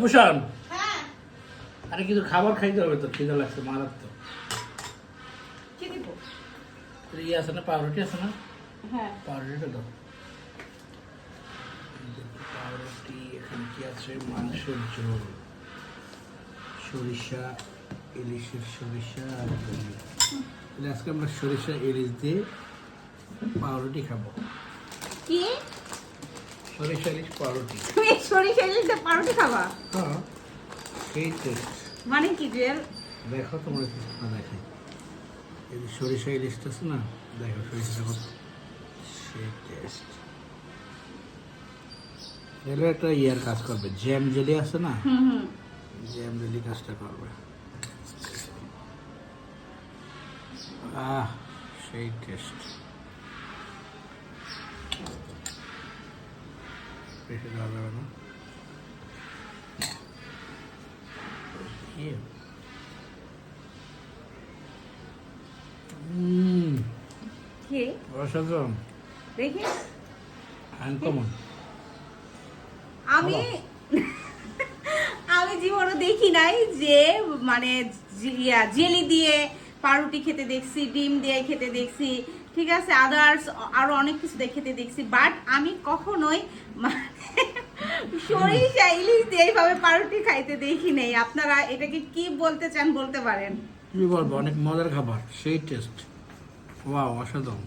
ভূষণ, হ্যাঁ আরে কিছু খাবার খাইতে হবে তো, খিদে লাগছে মারাত্মক। কি দিব? ইয়ে আছে না, পাউরুটি আছে না? হ্যাঁ পাউরুটিটা দাও। পাউরুটি, এখানে কি আছে? মাংসের ঝোল, সরিষা, ইলিশের সরিষা আর দই। তাহলে আজকে আমরা সরিষা ইলিশ দিয়ে পাউরুটি খাবো। কি? সরিষা ইলিশ পাউরুটি। তুমি সরিষা ইলিশ দিয়ে পাউরুটি খাবা? হ্যাঁ, সেই টেস্ট। মানে কি জুয়েল? দেখো তোমরা না দেখে, এই যে সরিষা ইলিশটা আছে না, দেখো সরিষাটা কত সেই টেস্ট। এগুলো একটা ইয়ার কাজ করবে, জ্যাম জেলি আছে না, হুম জ্যাম জেলি কাজটা করবে। সেই টেস্ট। বেশি দেওয়া যাবে না। কি? অসাধারণ, দেখি আনকমন। আমি আমি জীবনে দেখি নাই যে মানে জেলি দিয়ে পাউরুটি খেতে দেখছি, ডিম দিয়ে খেতে দেখছি, ঠিক আছে, আদার্স আরো অনেক কিছু দিয়ে খেতে দেখছি, বাট আমি কখনোই মানে সরিষা ইলিশ দিয়ে এইভাবে পাউরুটি খাইতে দেখি নাই। আপনারা এটাকে কি বলতে চান বলতে পারেন। কি বলবো, অনেক মজার খাবার, সেই টেস্ট। ওয়াও, অসাধারণ।